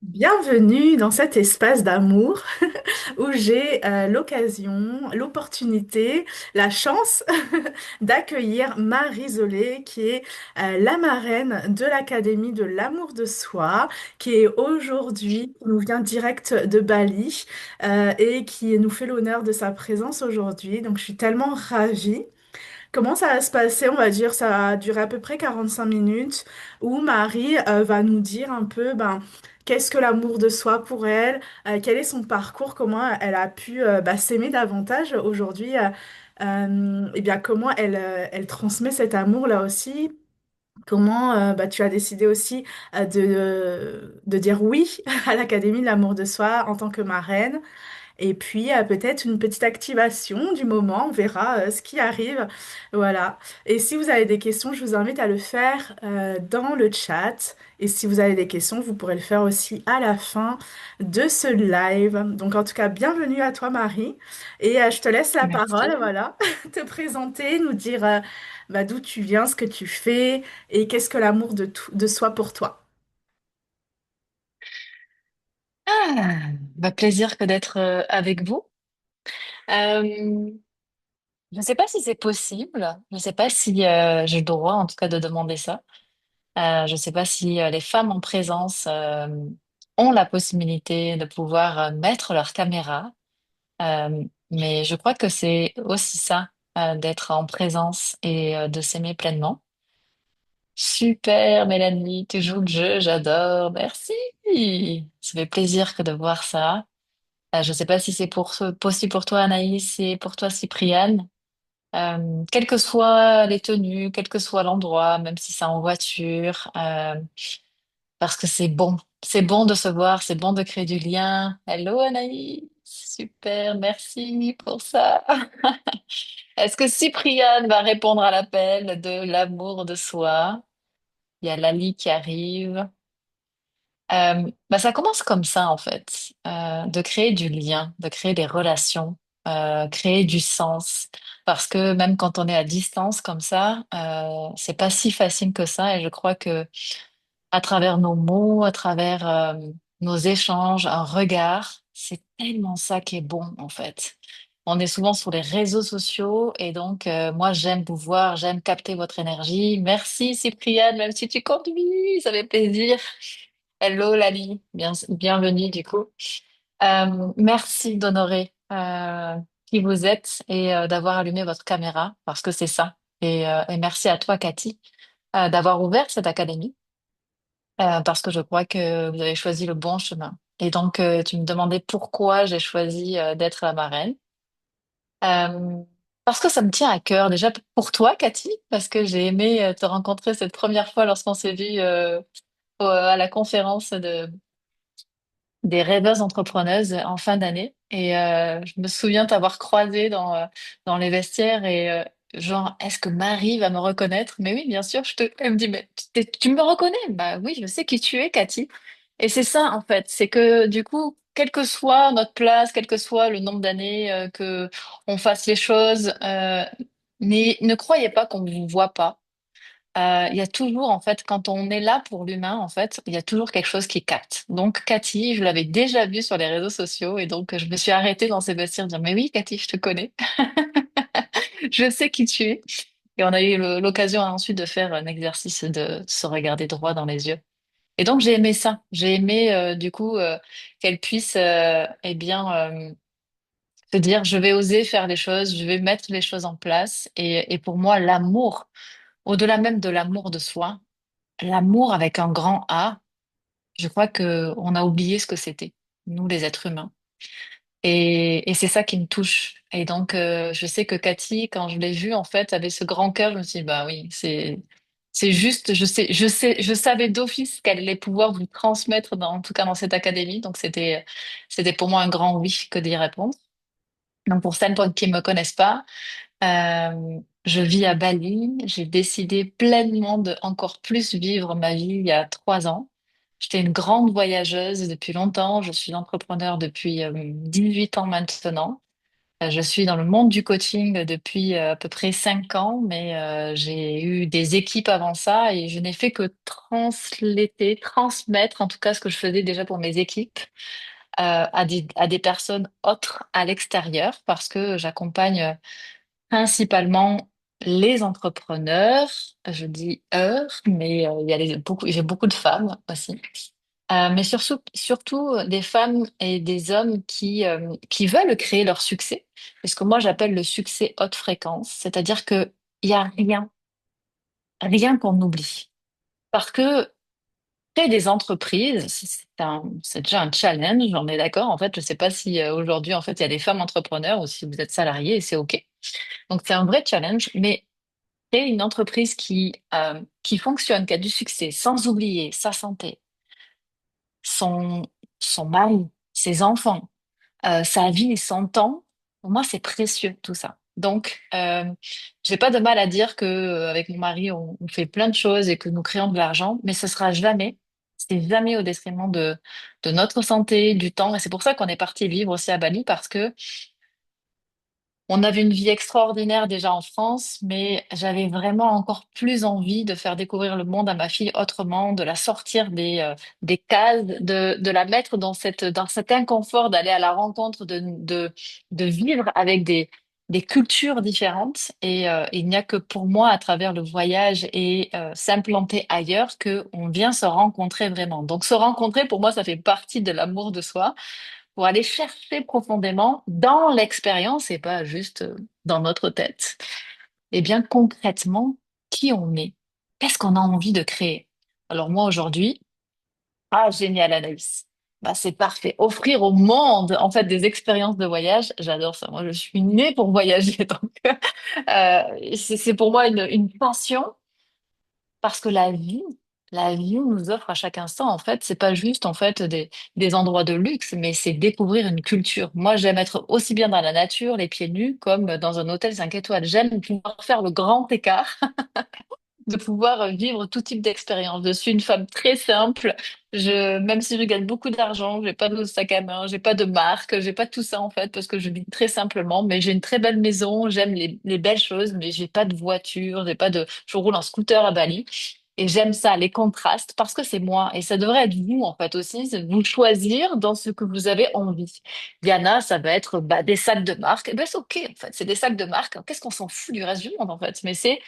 Bienvenue dans cet espace d'amour où j'ai l'occasion, l'opportunité, la chance d'accueillir Marie Zolé, qui est la marraine de l'Académie de l'amour de soi, qui est aujourd'hui, qui nous vient direct de Bali et qui nous fait l'honneur de sa présence aujourd'hui. Donc je suis tellement ravie. Comment ça va se passer? On va dire ça va durer à peu près 45 minutes où Marie va nous dire un peu qu'est-ce que l'amour de soi pour elle, quel est son parcours, comment elle a pu s'aimer davantage aujourd'hui, et bien comment elle transmet cet amour là aussi. Comment tu as décidé aussi de dire oui à l'Académie de l'amour de soi en tant que marraine. Et puis, peut-être une petite activation du moment, on verra ce qui arrive. Voilà. Et si vous avez des questions, je vous invite à le faire dans le chat. Et si vous avez des questions, vous pourrez le faire aussi à la fin de ce live. Donc, en tout cas, bienvenue à toi, Marie. Et je te laisse la parole, Merci. voilà, te présenter, nous dire d'où tu viens, ce que tu fais et qu'est-ce que l'amour de soi pour toi. Plaisir que d'être avec vous. Euh, je ne sais pas si c'est possible. Je ne sais pas si j'ai le droit, en tout cas, de demander ça. Je ne sais pas si les femmes en présence ont la possibilité de pouvoir mettre leur caméra. Mais je crois que c'est aussi ça, d'être en présence et de s'aimer pleinement. Super, Mélanie, tu joues le jeu, j'adore. Merci. Ça fait plaisir que de voir ça. Je ne sais pas si c'est possible pour toi, Anaïs, et pour toi, Cypriane. Quelles que soient les tenues, quel que soit l'endroit, même si c'est en voiture, parce que c'est bon. C'est bon de se voir, c'est bon de créer du lien. Hello, Anaïs. Super, merci pour ça. Est-ce que Cypriane va répondre à l'appel de l'amour de soi? Il y a Lali qui arrive. Ça commence comme ça en fait, de créer du lien, de créer des relations, créer du sens. Parce que même quand on est à distance comme ça, c'est pas si facile que ça. Et je crois que à travers nos mots, à travers nos échanges, un regard, c'est tellement ça qui est bon en fait. On est souvent sur les réseaux sociaux et donc moi j'aime vous voir, j'aime capter votre énergie. Merci Cypriane, même si tu conduis, ça fait plaisir. Hello Lali, bienvenue du coup. Merci d'honorer qui vous êtes et d'avoir allumé votre caméra parce que c'est ça. Et merci à toi Cathy d'avoir ouvert cette académie parce que je crois que vous avez choisi le bon chemin. Et donc tu me demandais pourquoi j'ai choisi d'être la marraine. Euh, Parce que ça me tient à cœur déjà pour toi Cathy parce que j'ai aimé te rencontrer cette première fois lorsqu'on s'est vu à la conférence des rêveuses entrepreneuses en fin d'année. Et je me souviens t'avoir croisée dans les vestiaires et genre, est-ce que Marie va me reconnaître? Mais oui, bien sûr, elle me dit, mais tu me reconnais? Bah oui, je sais qui tu es, Cathy. Et c'est ça, en fait, c'est que du coup, quelle que soit notre place, quel que soit le nombre d'années que on fasse les choses, ne croyez pas qu'on ne vous voit pas. Il y a toujours, en fait, quand on est là pour l'humain, en fait, il y a toujours quelque chose qui capte. Donc, Cathy, je l'avais déjà vue sur les réseaux sociaux et donc je me suis arrêtée dans ces vestiaires de dire, mais oui, Cathy, je te connais, je sais qui tu es. Et on a eu l'occasion ensuite de faire un exercice de se regarder droit dans les yeux. Et donc, j'ai aimé ça. J'ai aimé, du coup, qu'elle puisse, se dire, je vais oser faire les choses, je vais mettre les choses en place. Et pour moi, l'amour, au-delà même de l'amour de soi, l'amour avec un grand A, je crois que on a oublié ce que c'était, nous les êtres humains. Et c'est ça qui me touche. Et donc, je sais que Cathy, quand je l'ai vue, en fait, avait ce grand cœur, je me suis dit, bah oui, c'est juste, je savais d'office qu'elle allait pouvoir vous transmettre, en tout cas dans cette académie. Donc, c'était pour moi un grand oui que d'y répondre. Donc, pour celles qui ne me connaissent pas, je vis à Bali. J'ai décidé pleinement de encore plus vivre ma vie il y a 3 ans. J'étais une grande voyageuse depuis longtemps. Je suis entrepreneur depuis 8 ans maintenant. Je suis dans le monde du coaching depuis à peu près 5 ans, mais j'ai eu des équipes avant ça et je n'ai fait que transmettre en tout cas ce que je faisais déjà pour mes équipes à des personnes autres à l'extérieur parce que j'accompagne principalement les entrepreneurs. Je dis eux, mais il y a j'ai beaucoup de femmes aussi. Mais surtout des femmes et des hommes qui veulent créer leur succès. Et ce que moi j'appelle le succès haute fréquence, c'est-à-dire que il y a rien qu'on oublie. Parce que créer des entreprises, c'est déjà un challenge, on est d'accord. En fait, je sais pas si aujourd'hui, en fait, il y a des femmes entrepreneurs ou si vous êtes salarié et c'est OK. Donc, c'est un vrai challenge, mais créer une entreprise qui fonctionne, qui a du succès, sans oublier sa santé, son, son mari, ses enfants, sa vie, son temps, pour moi, c'est précieux tout ça. Donc, j'ai pas de mal à dire que avec mon mari, on fait plein de choses et que nous créons de l'argent, mais c'est jamais au détriment de notre santé, du temps. Et c'est pour ça qu'on est parti vivre aussi à Bali parce que on avait une vie extraordinaire déjà en France, mais j'avais vraiment encore plus envie de faire découvrir le monde à ma fille autrement, de la sortir des cases, de la mettre dans cet inconfort d'aller à la rencontre, de vivre avec des cultures différentes. Et il n'y a que pour moi, à travers le voyage et s'implanter ailleurs, que on vient se rencontrer vraiment. Donc se rencontrer, pour moi, ça fait partie de l'amour de soi pour aller chercher profondément dans l'expérience et pas juste dans notre tête. Et bien concrètement, qui on est? Qu'est-ce qu'on a envie de créer? Alors moi aujourd'hui, ah génial Anaïs. Bah, c'est parfait. Offrir au monde en fait des expériences de voyage, j'adore ça. Moi, je suis née pour voyager, donc c'est pour moi une passion. Parce que la vie nous offre à chaque instant, en fait, c'est pas juste, en fait, des endroits de luxe, mais c'est découvrir une culture. Moi, j'aime être aussi bien dans la nature, les pieds nus, comme dans un hôtel 5 étoiles. J'aime pouvoir faire le grand écart de pouvoir vivre tout type d'expérience. Je suis une femme très simple. Même si je gagne beaucoup d'argent, j'ai pas de sac à main, j'ai pas de marque, j'ai pas tout ça en fait parce que je vis très simplement. Mais j'ai une très belle maison, j'aime les belles choses, mais j'ai pas de voiture, je roule en scooter à Bali. Et j'aime ça, les contrastes, parce que c'est moi. Et ça devrait être vous, en fait, aussi, c'est vous choisir dans ce que vous avez envie. Yana, ça va être bah, des sacs de marque. Eh ben, c'est OK, en fait. C'est des sacs de marque. Qu'est-ce qu'on s'en fout du reste du monde, en fait? Mais c'est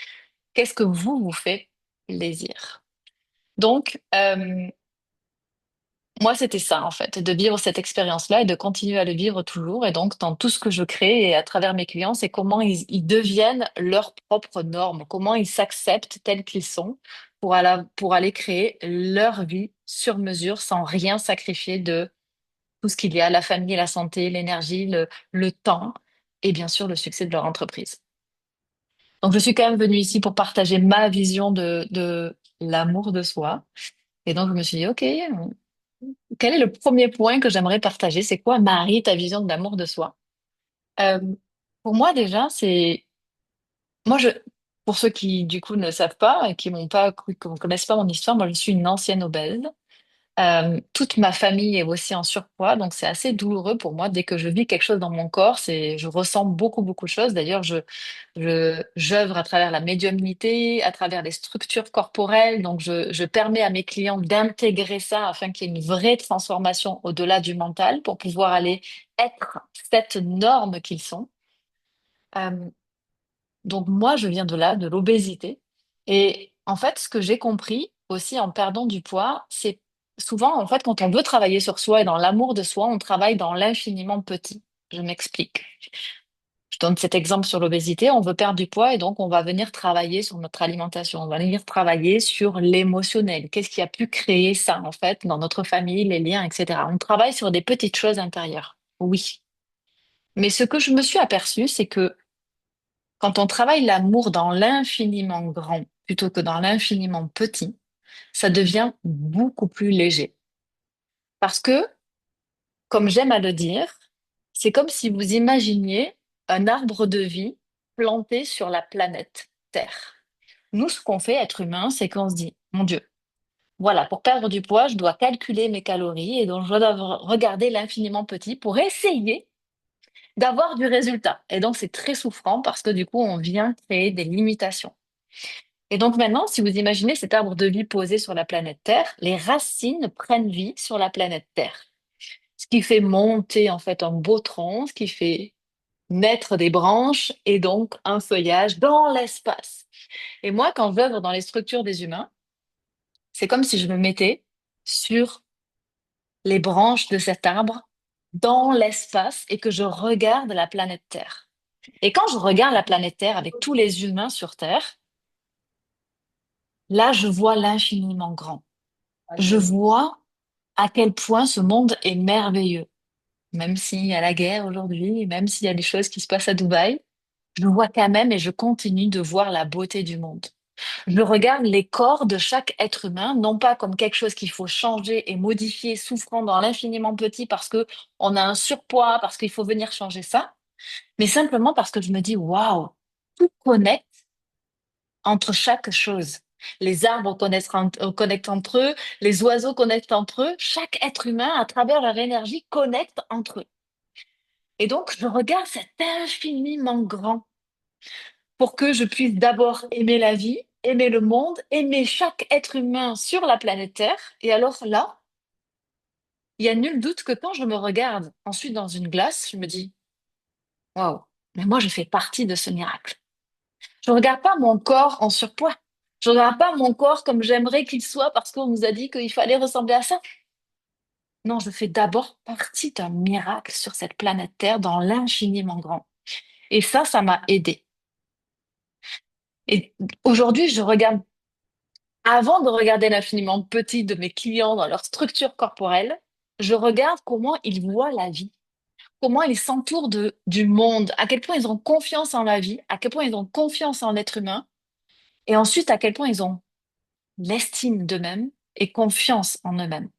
qu'est-ce que vous fait plaisir? Donc, moi, c'était ça, en fait, de vivre cette expérience-là et de continuer à le vivre toujours. Et donc, dans tout ce que je crée et à travers mes clients, c'est comment ils deviennent leurs propres normes, comment ils s'acceptent tels qu'ils sont pour aller créer leur vie sur mesure sans rien sacrifier de tout ce qu'il y a, la famille, la santé, l'énergie, le temps et bien sûr le succès de leur entreprise. Donc, je suis quand même venue ici pour partager ma vision de l'amour de soi. Et donc, je me suis dit, OK, quel est le premier point que j'aimerais partager? C'est quoi, Marie, ta vision de l'amour de soi? Euh, pour moi, déjà, moi, pour ceux qui, du coup, ne savent pas et qui m'ont pas, qui ne connaissent pas mon histoire, moi, je suis une ancienne obèse. Toute ma famille est aussi en surpoids, donc c'est assez douloureux pour moi. Dès que je vis quelque chose dans mon corps, je ressens beaucoup de choses. D'ailleurs, j'œuvre à travers la médiumnité, à travers les structures corporelles. Donc, je permets à mes clients d'intégrer ça afin qu'il y ait une vraie transformation au-delà du mental pour pouvoir aller être cette norme qu'ils sont. Euh, donc, moi, je viens de là, de l'obésité. Et en fait, ce que j'ai compris aussi en perdant du poids, c'est souvent, en fait, quand on veut travailler sur soi et dans l'amour de soi, on travaille dans l'infiniment petit. Je m'explique. Je donne cet exemple sur l'obésité. On veut perdre du poids et donc on va venir travailler sur notre alimentation. On va venir travailler sur l'émotionnel. Qu'est-ce qui a pu créer ça, en fait, dans notre famille, les liens, etc. On travaille sur des petites choses intérieures. Oui. Mais ce que je me suis aperçue, c'est que quand on travaille l'amour dans l'infiniment grand plutôt que dans l'infiniment petit, ça devient beaucoup plus léger. Parce que, comme j'aime à le dire, c'est comme si vous imaginiez un arbre de vie planté sur la planète Terre. Nous, ce qu'on fait, être humain, c'est qu'on se dit, mon Dieu, voilà, pour perdre du poids, je dois calculer mes calories et donc je dois regarder l'infiniment petit pour essayer d'avoir du résultat. Et donc, c'est très souffrant parce que du coup, on vient créer des limitations. Et donc maintenant, si vous imaginez cet arbre de vie posé sur la planète Terre, les racines prennent vie sur la planète Terre. Ce qui fait monter en fait un beau tronc, ce qui fait naître des branches et donc un feuillage dans l'espace. Et moi, quand j'œuvre dans les structures des humains, c'est comme si je me mettais sur les branches de cet arbre dans l'espace et que je regarde la planète Terre. Et quand je regarde la planète Terre avec tous les humains sur Terre, là, je vois l'infiniment grand. Je vois à quel point ce monde est merveilleux. Même s'il y a la guerre aujourd'hui, même s'il y a des choses qui se passent à Dubaï, je vois quand même et je continue de voir la beauté du monde. Je regarde les corps de chaque être humain, non pas comme quelque chose qu'il faut changer et modifier, souffrant dans l'infiniment petit parce que on a un surpoids, parce qu'il faut venir changer ça, mais simplement parce que je me dis, waouh, tout connecte entre chaque chose. Les arbres connectent entre eux, les oiseaux connectent entre eux, chaque être humain, à travers leur énergie, connecte entre eux. Et donc, je regarde cet infiniment grand pour que je puisse d'abord aimer la vie, aimer le monde, aimer chaque être humain sur la planète Terre. Et alors là, il y a nul doute que quand je me regarde ensuite dans une glace, je me dis, waouh, mais moi, je fais partie de ce miracle. Je regarde pas mon corps en surpoids. Je regarde pas mon corps comme j'aimerais qu'il soit parce qu'on nous a dit qu'il fallait ressembler à ça. Non, je fais d'abord partie d'un miracle sur cette planète Terre dans l'infiniment grand. Et ça m'a aidé. Et aujourd'hui, je regarde, avant de regarder l'infiniment petit de mes clients dans leur structure corporelle, je regarde comment ils voient la vie, comment ils s'entourent du monde, à quel point ils ont confiance en la vie, à quel point ils ont confiance en l'être humain, et ensuite à quel point ils ont l'estime d'eux-mêmes et confiance en eux-mêmes.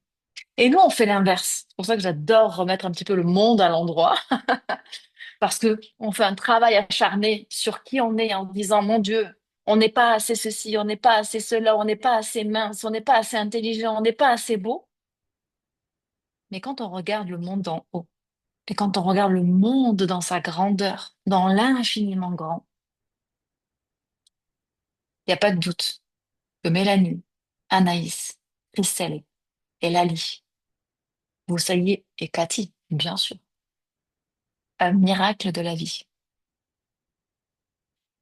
Et nous, on fait l'inverse. C'est pour ça que j'adore remettre un petit peu le monde à l'endroit, parce que on fait un travail acharné sur qui on est en disant, mon Dieu, on n'est pas assez ceci, on n'est pas assez cela, on n'est pas assez mince, on n'est pas assez intelligent, on n'est pas assez beau. Mais quand on regarde le monde d'en haut, et quand on regarde le monde dans sa grandeur, dans l'infiniment grand, il n'y a pas de doute que Mélanie, Anaïs, Christelle et Lali, vous soyez, et Cathy, bien sûr, un miracle de la vie.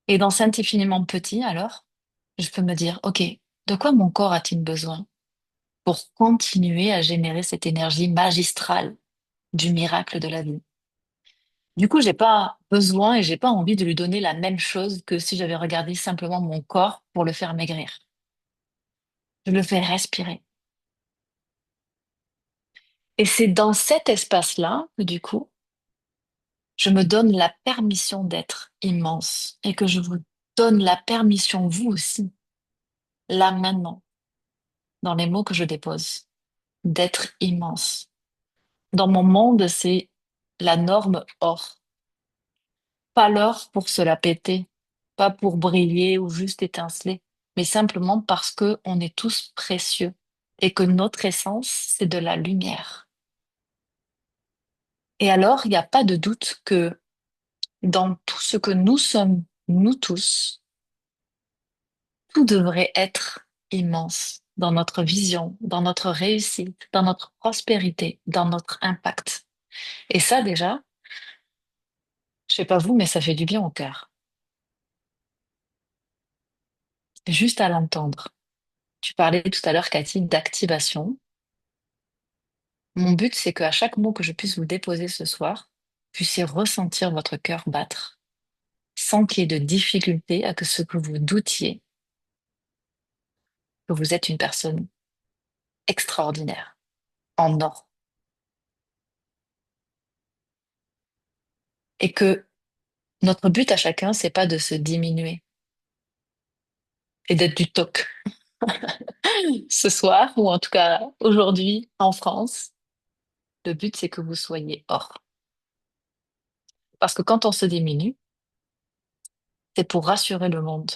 Et dans cet infiniment petit, alors, je peux me dire, OK, de quoi mon corps a-t-il besoin pour continuer à générer cette énergie magistrale du miracle de la vie? Du coup, j'ai pas besoin et j'ai pas envie de lui donner la même chose que si j'avais regardé simplement mon corps pour le faire maigrir. Je le fais respirer. Et c'est dans cet espace-là que, du coup, je me donne la permission d'être immense et que je vous donne la permission, vous aussi, là maintenant, dans les mots que je dépose, d'être immense. Dans mon monde, c'est la norme or. Pas l'or pour se la péter, pas pour briller ou juste étinceler, mais simplement parce que on est tous précieux et que notre essence, c'est de la lumière. Et alors, il n'y a pas de doute que dans tout ce que nous sommes, nous tous, tout devrait être immense dans notre vision, dans notre réussite, dans notre prospérité, dans notre impact. Et ça, déjà, je sais pas vous, mais ça fait du bien au cœur. Juste à l'entendre. Tu parlais tout à l'heure, Cathy, d'activation. Mon but, c'est qu'à chaque mot que je puisse vous déposer ce soir, vous puissiez ressentir votre cœur battre, sans qu'il y ait de difficulté à que ce que vous doutiez, que vous êtes une personne extraordinaire, en or, et que notre but à chacun, c'est pas de se diminuer et d'être du toc. Ce soir, ou en tout cas aujourd'hui en France, le but, c'est que vous soyez or. Parce que quand on se diminue, c'est pour rassurer le monde.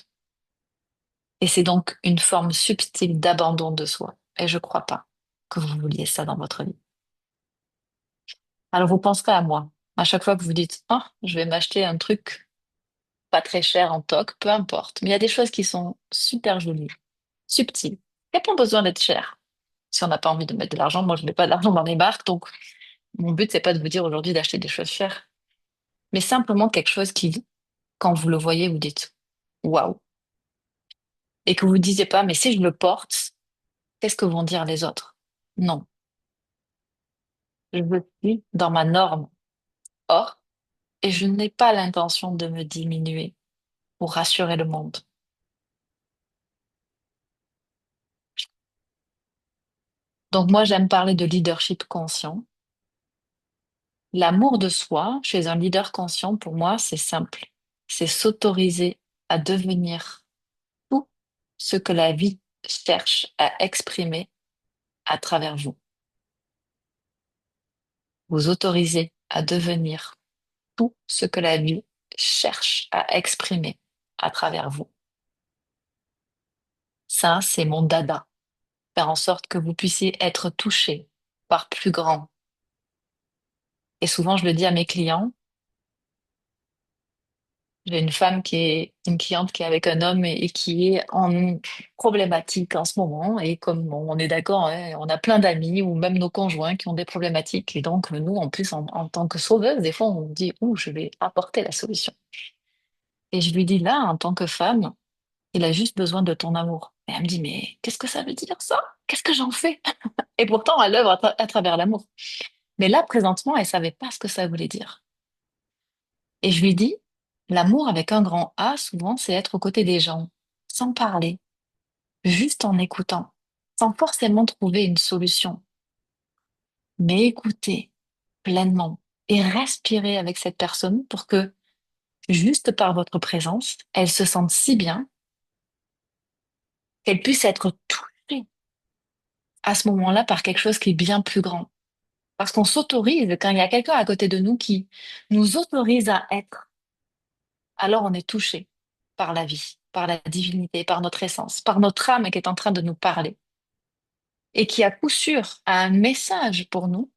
Et c'est donc une forme subtile d'abandon de soi. Et je crois pas que vous vouliez ça dans votre vie. Alors vous penserez à moi. À chaque fois que vous dites, ah, je vais m'acheter un truc pas très cher en toc, peu importe. Mais il y a des choses qui sont super jolies, subtiles. Il n'y a pas besoin d'être cher. Si on n'a pas envie de mettre de l'argent, moi je mets pas d'argent dans les marques, donc mon but c'est pas de vous dire aujourd'hui d'acheter des choses chères, mais simplement quelque chose qui, quand vous le voyez, vous dites waouh, et que vous ne disiez pas, mais si je le porte, qu'est-ce que vont dire les autres? Non, je suis dans ma norme. Or, et je n'ai pas l'intention de me diminuer pour rassurer le monde. Donc moi, j'aime parler de leadership conscient. L'amour de soi chez un leader conscient, pour moi, c'est simple. C'est s'autoriser à devenir tout ce que la vie cherche à exprimer à travers vous. Vous autorisez à devenir tout ce que la vie cherche à exprimer à travers vous. Ça, c'est mon dada. Faire en sorte que vous puissiez être touché par plus grand. Et souvent, je le dis à mes clients, j'ai une femme qui est une cliente qui est avec un homme et qui est en problématique en ce moment. Et comme on est d'accord, hein, on a plein d'amis ou même nos conjoints qui ont des problématiques. Et donc, nous, en plus, en tant que sauveuse, des fois, on dit, ouh, je vais apporter la solution. Et je lui dis là, en tant que femme, il a juste besoin de ton amour. Et elle me dit, mais qu'est-ce que ça veut dire ça? Qu'est-ce que j'en fais? Et pourtant, elle œuvre à travers l'amour. Mais là, présentement, elle savait pas ce que ça voulait dire. Et je lui dis, l'amour avec un grand A, souvent, c'est être aux côtés des gens, sans parler, juste en écoutant, sans forcément trouver une solution, mais écouter pleinement et respirer avec cette personne pour que, juste par votre présence, elle se sente si bien qu'elle puisse être touchée à ce moment-là par quelque chose qui est bien plus grand. Parce qu'on s'autorise, quand il y a quelqu'un à côté de nous qui nous autorise à être, alors on est touché par la vie, par la divinité, par notre essence, par notre âme qui est en train de nous parler et qui à coup sûr a un message pour nous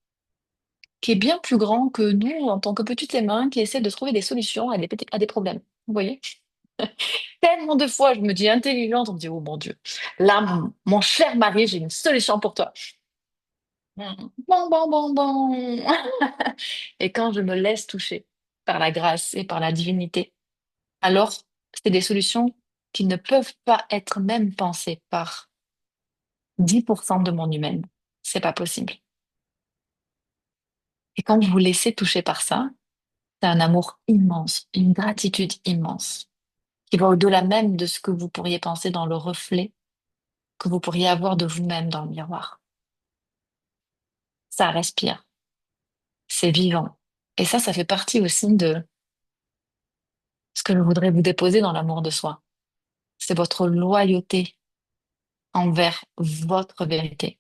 qui est bien plus grand que nous en tant que petites mains qui essaient de trouver des solutions à des problèmes. Vous voyez? Tellement de fois, je me dis intelligente, on me dit, oh mon Dieu, là, mon cher mari, j'ai une solution pour toi. Bon, bon, bon, bon. Et quand je me laisse toucher par la grâce et par la divinité, alors c'est des solutions qui ne peuvent pas être même pensées par 10% de mon humaine. C'est pas possible. Et quand vous vous laissez toucher par ça, c'est un amour immense, une gratitude immense, qui va au-delà même de ce que vous pourriez penser dans le reflet que vous pourriez avoir de vous-même dans le miroir. Ça respire, c'est vivant. Et ça fait partie aussi de ce que je voudrais vous déposer dans l'amour de soi. C'est votre loyauté envers votre vérité.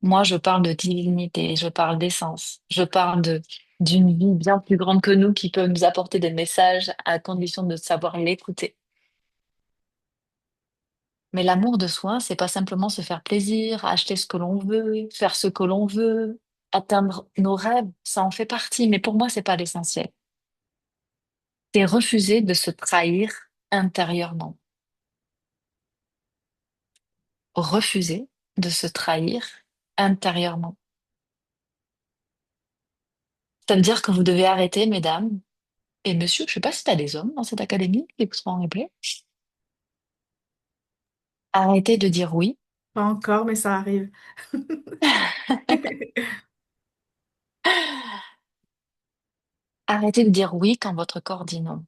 Moi, je parle de divinité, je parle d'essence, je parle d'une vie bien plus grande que nous qui peut nous apporter des messages à condition de savoir l'écouter. Mais l'amour de soi, c'est pas simplement se faire plaisir, acheter ce que l'on veut, faire ce que l'on veut, atteindre nos rêves, ça en fait partie, mais pour moi, c'est pas l'essentiel. C'est refuser de se trahir intérieurement. Refuser de se trahir intérieurement. Ça veut dire que vous devez arrêter, mesdames et messieurs, je sais pas si tu as des hommes dans cette académie qui seront en replay, arrêtez de dire oui, Pas encore, mais ça arrive. arrêtez de dire oui quand votre corps dit non.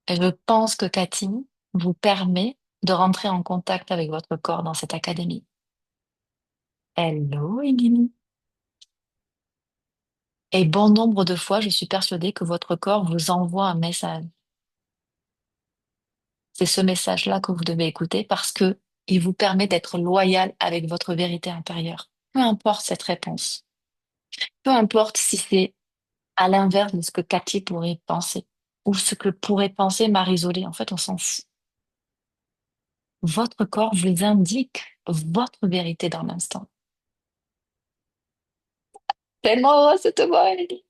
Et je pense que Cathy vous permet de rentrer en contact avec votre corps dans cette académie. Hello, Émilie. Et bon nombre de fois, je suis persuadée que votre corps vous envoie un message. C'est ce message-là que vous devez écouter parce que il vous permet d'être loyal avec votre vérité intérieure. Peu importe cette réponse. Peu importe si c'est à l'inverse de ce que Cathy pourrait penser ou ce que pourrait penser Marie-Isolée. En fait, on s'en fout. Votre corps vous indique votre vérité dans l'instant. Tellement heureuse de te voir, Elodie.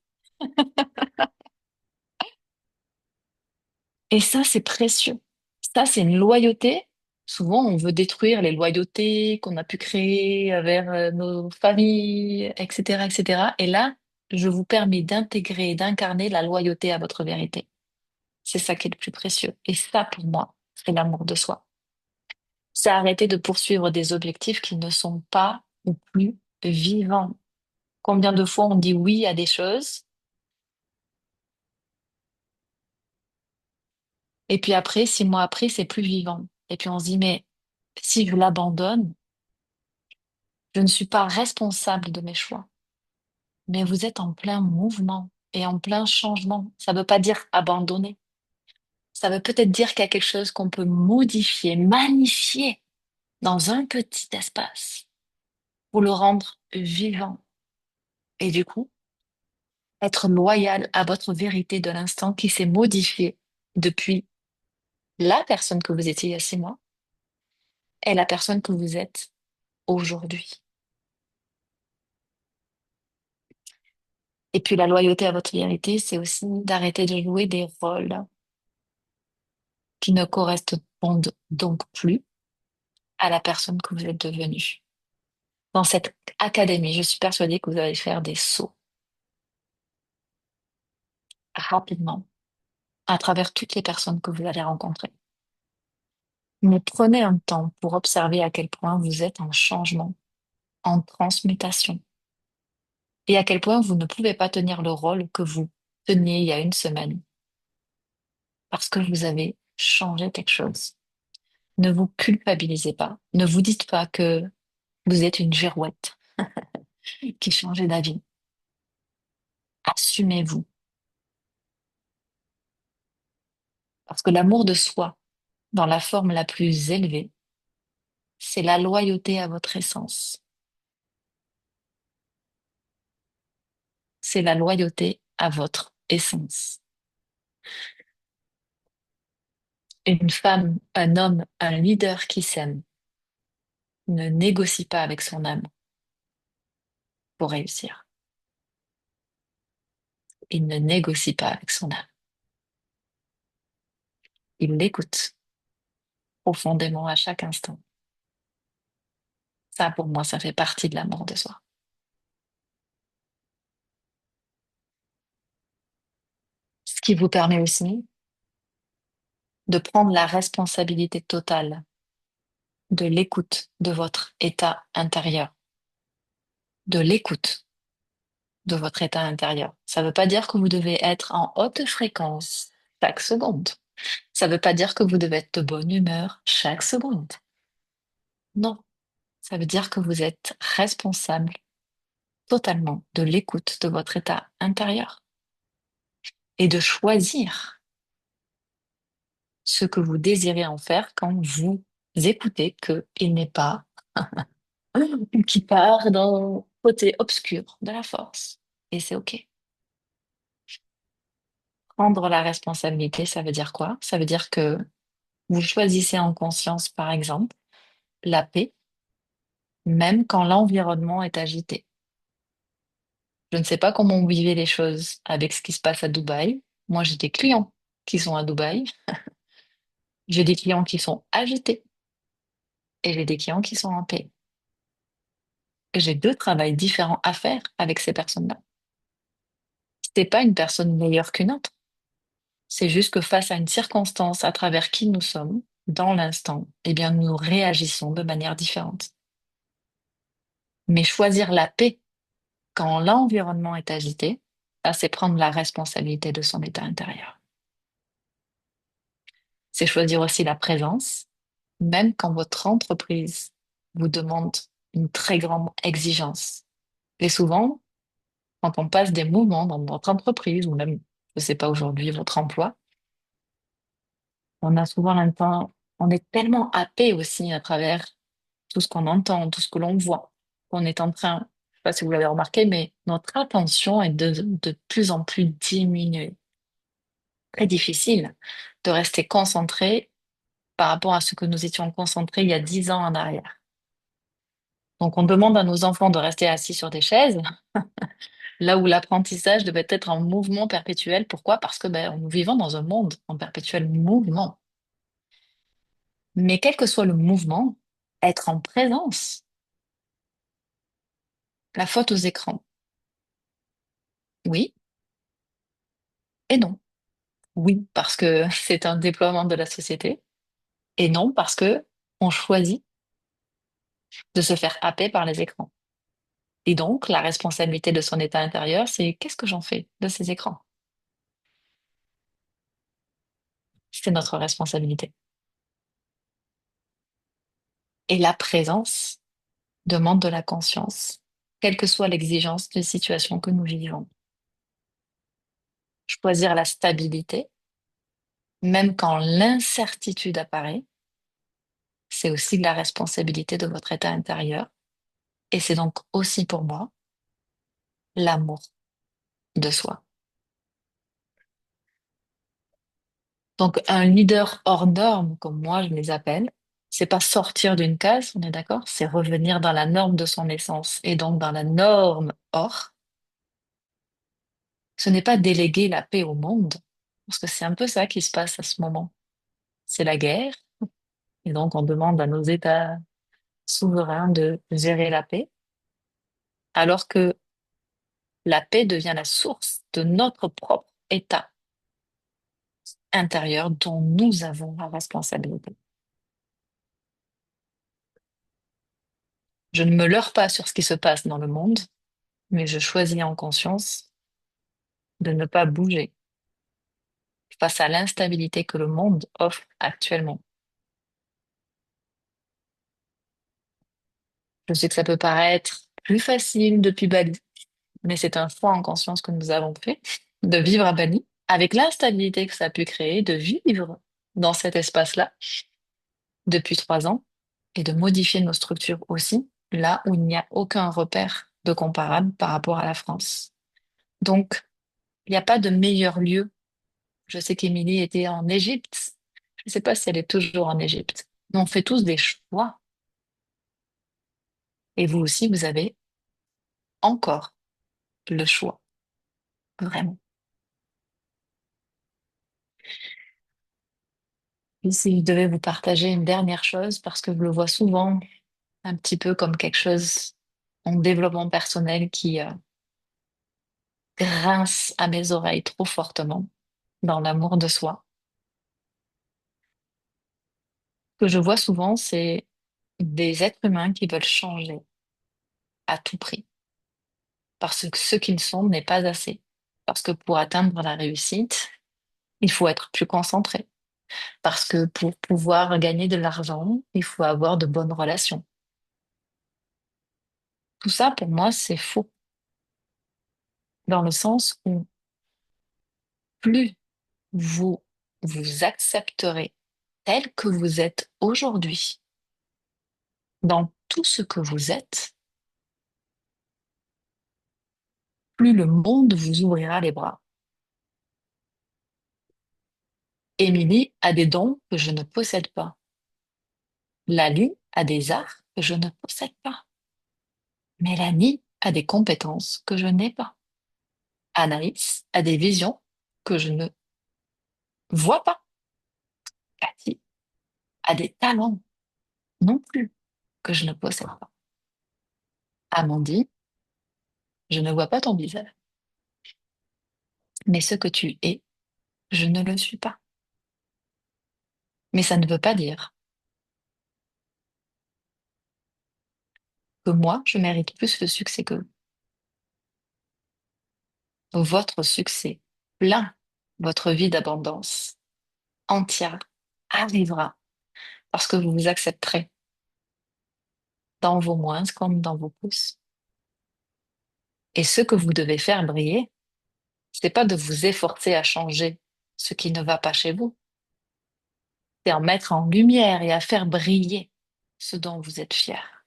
Et ça, c'est précieux. Ça, c'est une loyauté. Souvent, on veut détruire les loyautés qu'on a pu créer vers nos familles, etc., etc. Et là, je vous permets d'intégrer et d'incarner la loyauté à votre vérité. C'est ça qui est le plus précieux. Et ça, pour moi, c'est l'amour de soi. C'est arrêter de poursuivre des objectifs qui ne sont pas ou plus vivants. Combien de fois on dit oui à des choses et puis après, 6 mois après, c'est plus vivant. Et puis on se dit, mais si je l'abandonne, je ne suis pas responsable de mes choix. Mais vous êtes en plein mouvement et en plein changement. Ça ne veut pas dire abandonner. Ça veut peut-être dire qu'il y a quelque chose qu'on peut modifier, magnifier dans un petit espace pour le rendre vivant. Et du coup, être loyal à votre vérité de l'instant qui s'est modifiée depuis la personne que vous étiez il y a 6 mois et la personne que vous êtes aujourd'hui. Et puis la loyauté à votre vérité, c'est aussi d'arrêter de jouer des rôles qui ne correspondent donc plus à la personne que vous êtes devenue. Dans cette académie, je suis persuadée que vous allez faire des sauts rapidement à travers toutes les personnes que vous allez rencontrer. Mais prenez un temps pour observer à quel point vous êtes en changement, en transmutation, et à quel point vous ne pouvez pas tenir le rôle que vous teniez il y a une semaine, parce que vous avez changé quelque chose. Ne vous culpabilisez pas. Ne vous dites pas que vous êtes une girouette qui changeait d'avis. Assumez-vous. Parce que l'amour de soi, dans la forme la plus élevée, c'est la loyauté à votre essence. C'est la loyauté à votre essence. Une femme, un homme, un leader qui s'aime ne négocie pas avec son âme pour réussir. Il ne négocie pas avec son âme. Il l'écoute profondément à chaque instant. Ça, pour moi, ça fait partie de l'amour de soi. Ce qui vous permet aussi de prendre la responsabilité totale de l'écoute de votre état intérieur, de l'écoute de votre état intérieur. Ça ne veut pas dire que vous devez être en haute fréquence chaque seconde. Ça ne veut pas dire que vous devez être de bonne humeur chaque seconde. Non, ça veut dire que vous êtes responsable totalement de l'écoute de votre état intérieur et de choisir ce que vous désirez en faire quand vous écoutez qu'il n'est pas qui part dans le côté obscur de la force. Et c'est OK. Prendre la responsabilité, ça veut dire quoi? Ça veut dire que vous choisissez en conscience, par exemple, la paix, même quand l'environnement est agité. Je ne sais pas comment vous vivez les choses avec ce qui se passe à Dubaï. Moi, j'ai des clients qui sont à Dubaï, j'ai des clients qui sont agités et j'ai des clients qui sont en paix. Et j'ai deux travails différents à faire avec ces personnes-là. C'est pas une personne meilleure qu'une autre. C'est juste que face à une circonstance à travers qui nous sommes, dans l'instant, eh bien, nous réagissons de manière différente. Mais choisir la paix quand l'environnement est agité, ça, c'est prendre la responsabilité de son état intérieur. C'est choisir aussi la présence, même quand votre entreprise vous demande une très grande exigence. Et souvent, quand on passe des mouvements dans votre entreprise, ou même, je ne sais pas aujourd'hui, votre emploi, on a souvent l'impression, on est tellement happé aussi à travers tout ce qu'on entend, tout ce que l'on voit, qu'on est en train, je sais pas si vous l'avez remarqué, mais notre attention est de plus en plus diminuée. Très difficile de rester concentré par rapport à ce que nous étions concentrés il y a 10 ans en arrière. Donc, on demande à nos enfants de rester assis sur des chaises Là où l'apprentissage devait être en mouvement perpétuel. Pourquoi? Parce que ben, nous vivons dans un monde en perpétuel mouvement. Mais quel que soit le mouvement, être en présence, la faute aux écrans. Oui et non. Oui, parce que c'est un déploiement de la société. Et non, parce que on choisit de se faire happer par les écrans. Et donc, la responsabilité de son état intérieur, c'est qu'est-ce que j'en fais de ces écrans? C'est notre responsabilité. Et la présence demande de la conscience, quelle que soit l'exigence de situation que nous vivons. Choisir la stabilité, même quand l'incertitude apparaît, c'est aussi de la responsabilité de votre état intérieur. Et c'est donc aussi pour moi l'amour de soi. Donc, un leader hors norme, comme moi je les appelle, c'est pas sortir d'une case, on est d'accord? C'est revenir dans la norme de son essence. Et donc, dans la norme hors, ce n'est pas déléguer la paix au monde, parce que c'est un peu ça qui se passe à ce moment. C'est la guerre, et donc on demande à nos États souverains de gérer la paix, alors que la paix devient la source de notre propre État intérieur dont nous avons la responsabilité. Je ne me leurre pas sur ce qui se passe dans le monde, mais je choisis en conscience de ne pas bouger face à l'instabilité que le monde offre actuellement. Je sais que ça peut paraître plus facile depuis Bali, mais c'est un choix en conscience que nous avons fait de vivre à Bali, avec l'instabilité que ça a pu créer, de vivre dans cet espace-là depuis 3 ans et de modifier nos structures aussi, là où il n'y a aucun repère de comparable par rapport à la France. Donc, il n'y a pas de meilleur lieu. Je sais qu'Émilie était en Égypte. Je ne sais pas si elle est toujours en Égypte. Mais on fait tous des choix. Et vous aussi, vous avez encore le choix. Vraiment. Et si je devais vous partager une dernière chose, parce que je le vois souvent un petit peu comme quelque chose en développement personnel qui grince à mes oreilles trop fortement dans l'amour de soi. Ce que je vois souvent, c'est des êtres humains qui veulent changer à tout prix, parce que ce qu'ils sont n'est pas assez. Parce que pour atteindre la réussite, il faut être plus concentré. Parce que pour pouvoir gagner de l'argent, il faut avoir de bonnes relations. Tout ça, pour moi, c'est faux, dans le sens où plus vous vous accepterez tel que vous êtes aujourd'hui, dans tout ce que vous êtes, plus le monde vous ouvrira les bras. Émilie a des dons que je ne possède pas. Lalu a des arts que je ne possède pas. Mélanie a des compétences que je n'ai pas. Anaïs a des visions que je ne vois pas. Cathy a des talents non plus que je ne possède pas. Amandine, je ne vois pas ton visage, mais ce que tu es, je ne le suis pas. Mais ça ne veut pas dire que moi, je mérite plus le succès que vous. Votre succès plein, votre vie d'abondance entière arrivera parce que vous vous accepterez dans vos moins comme dans vos plus. Et ce que vous devez faire briller, c'est pas de vous efforcer à changer ce qui ne va pas chez vous, c'est en mettre en lumière et à faire briller ce dont vous êtes fier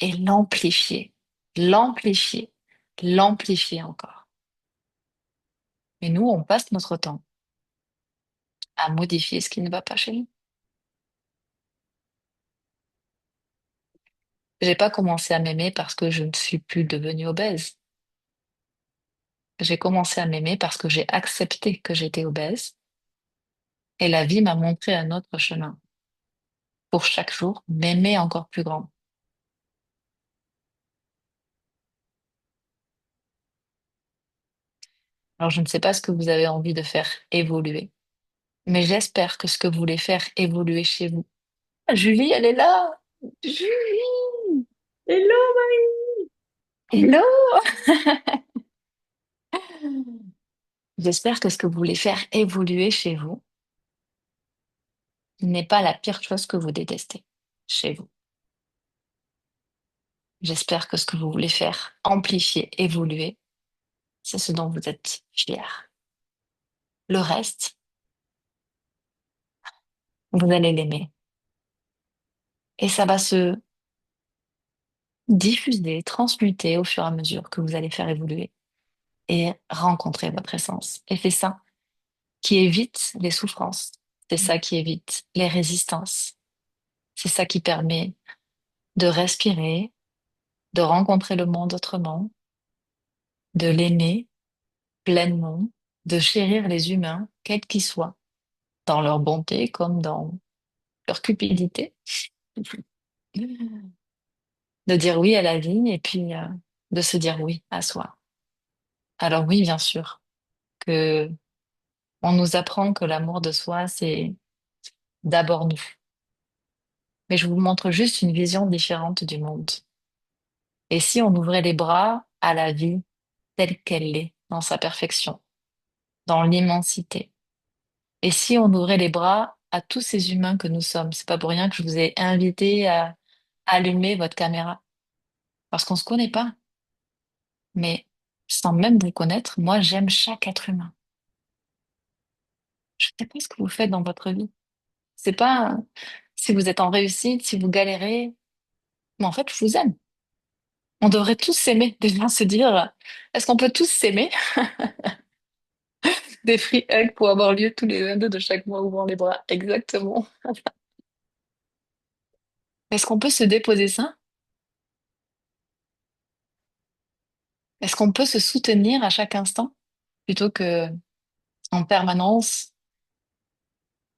et l'amplifier, l'amplifier, l'amplifier encore. Et nous, on passe notre temps à modifier ce qui ne va pas chez nous. J'ai pas commencé à m'aimer parce que je ne suis plus devenue obèse. j'ai commencé à m'aimer parce que j'ai accepté que j'étais obèse et la vie m'a montré un autre chemin pour chaque jour m'aimer encore plus grand. Alors, je ne sais pas ce que vous avez envie de faire évoluer, mais j'espère que ce que vous voulez faire évoluer chez vous. Ah, Julie, elle est là! Julie! Hello! Hello! J'espère que ce que vous voulez faire évoluer chez vous n'est pas la pire chose que vous détestez chez vous. J'espère que ce que vous voulez faire amplifier, évoluer, c'est ce dont vous êtes fier. Le reste, vous allez l'aimer. Et ça va se diffuser, transmuter au fur et à mesure que vous allez faire évoluer et rencontrer votre essence. Et c'est ça qui évite les souffrances. C'est ça qui évite les résistances. C'est ça qui permet de respirer, de rencontrer le monde autrement, de l'aimer pleinement, de chérir les humains, quels qu'ils soient, dans leur bonté comme dans leur cupidité, de dire oui à la vie et puis de se dire oui à soi. Alors oui, bien sûr, que on nous apprend que l'amour de soi, c'est d'abord nous. Mais je vous montre juste une vision différente du monde. Et si on ouvrait les bras à la vie telle qu'elle est, dans sa perfection, dans l'immensité, et si on ouvrait les bras à tous ces humains que nous sommes, c'est pas pour rien que je vous ai invité à allumer votre caméra, parce qu'on se connaît pas, mais sans même vous connaître, moi j'aime chaque être humain. Je sais pas ce que vous faites dans votre vie. C'est pas si vous êtes en réussite, si vous galérez, mais en fait je vous aime. On devrait tous s'aimer, déjà se dire, est-ce qu'on peut tous s'aimer? Des free hugs pour avoir lieu tous les 22 de chaque mois, ouvrant les bras. Exactement. Est-ce qu'on peut se déposer ça? Est-ce qu'on peut se soutenir à chaque instant plutôt que en permanence?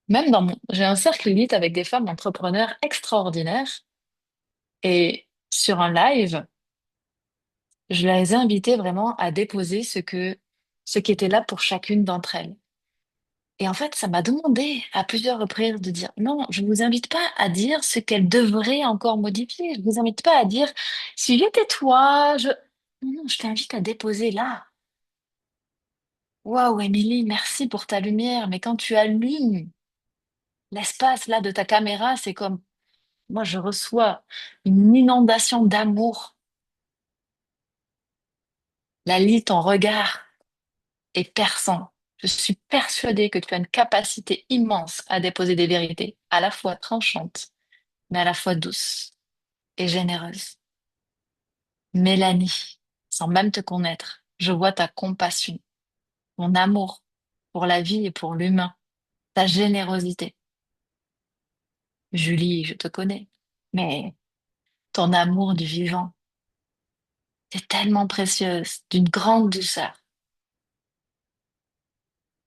Même j'ai un cercle élite avec des femmes entrepreneurs extraordinaires et sur un live, je les ai invitées vraiment à déposer ce qui était là pour chacune d'entre elles. Et en fait, ça m'a demandé à plusieurs reprises de dire non, je ne vous invite pas à dire ce qu'elles devraient encore modifier. Je ne vous invite pas à dire si j'étais toi, je. Non, je t'invite à déposer là. Waouh, Émilie, merci pour ta lumière. Mais quand tu allumes l'espace là de ta caméra, c'est comme moi, je reçois une inondation d'amour. La lit, ton regard est perçant. Je suis persuadée que tu as une capacité immense à déposer des vérités, à la fois tranchantes, mais à la fois douces et généreuse. Mélanie, sans même te connaître, je vois ta compassion, ton amour pour la vie et pour l'humain, ta générosité. Julie, je te connais, mais ton amour du vivant, c'est tellement précieuse, d'une grande douceur.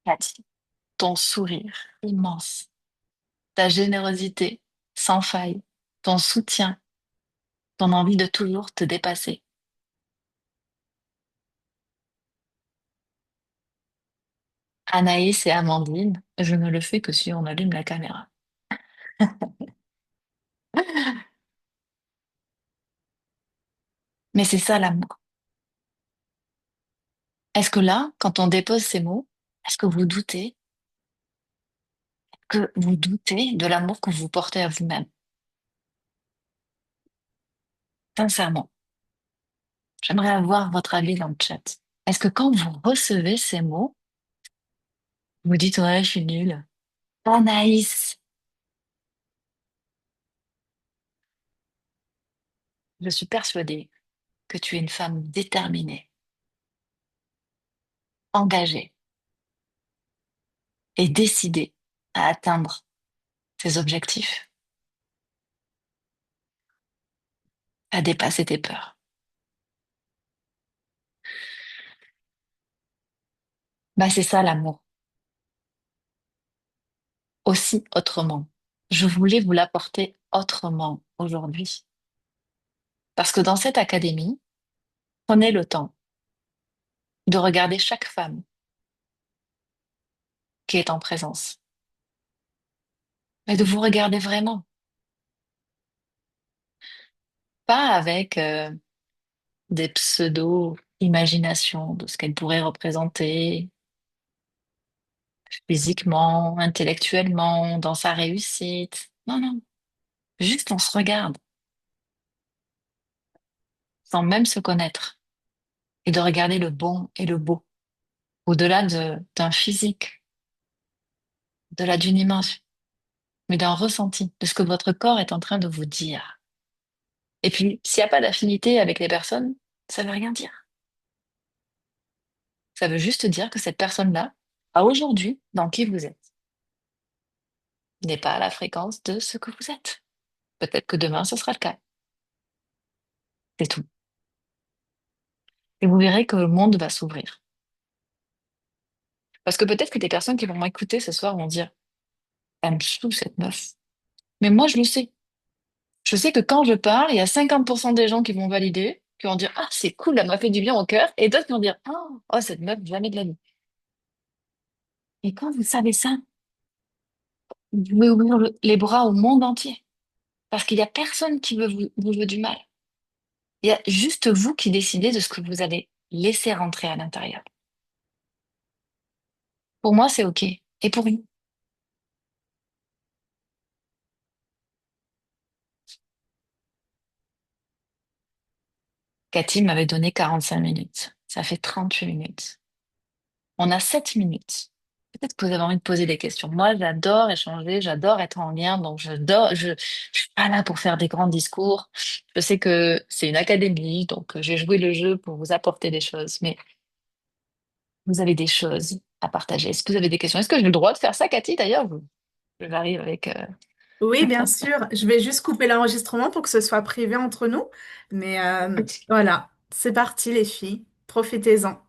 Cathy, ton sourire immense, ta générosité sans faille, ton soutien, ton envie de toujours te dépasser. Anaïs et Amandine, je ne le fais que si on allume la caméra. Mais c'est ça l'amour. Est-ce que là, quand on dépose ces mots, est-ce que vous doutez de l'amour que vous portez à vous-même? Sincèrement, j'aimerais avoir votre avis dans le chat. Est-ce que quand vous recevez ces mots, vous dites ouais, je suis nulle. Anaïs, je suis persuadée que tu es une femme déterminée, engagée et décidée à atteindre tes objectifs, à dépasser tes peurs. Bah, c'est ça l'amour. Aussi autrement. Je voulais vous l'apporter autrement aujourd'hui. Parce que dans cette académie, prenez le temps de regarder chaque femme qui est en présence. Mais de vous regarder vraiment. Pas avec des pseudo-imaginations de ce qu'elle pourrait représenter physiquement, intellectuellement, dans sa réussite. Non, non. Juste on se regarde, sans même se connaître. Et de regarder le bon et le beau. Au-delà d'un physique, au-delà d'une image, mais d'un ressenti, de ce que votre corps est en train de vous dire. Et puis, s'il n'y a pas d'affinité avec les personnes, ça veut rien dire. Ça veut juste dire que cette personne-là, à aujourd'hui, dans qui vous êtes, n'est pas à la fréquence de ce que vous êtes. Peut-être que demain, ce sera le cas. C'est tout. Et vous verrez que le monde va s'ouvrir. Parce que peut-être que des personnes qui vont m'écouter ce soir vont dire, elle me saoule cette meuf. Mais moi, je le sais. Je sais que quand je parle, il y a 50% des gens qui vont valider, qui vont dire, ah, c'est cool, elle m'a fait du bien au cœur, et d'autres qui vont dire, oh, cette meuf, jamais de la vie. Et quand vous savez ça, vous pouvez ouvrir les bras au monde entier. Parce qu'il y a personne qui vous veut du mal. Il y a juste vous qui décidez de ce que vous allez laisser rentrer à l'intérieur. Pour moi, c'est OK. Et pour vous? Cathy m'avait donné 45 minutes. Ça fait 38 minutes. On a 7 minutes. Peut-être que vous avez envie de poser des questions. Moi, j'adore échanger, j'adore être en lien, donc je suis pas là pour faire des grands discours. Je sais que c'est une académie, donc j'ai joué le jeu pour vous apporter des choses, mais vous avez des choses à partager. Est-ce que vous avez des questions? Est-ce que j'ai le droit de faire ça, Cathy, d'ailleurs? J'arrive avec... Oui, bien sûr. Je vais juste couper l'enregistrement pour que ce soit privé entre nous. Mais voilà, c'est parti les filles. Profitez-en.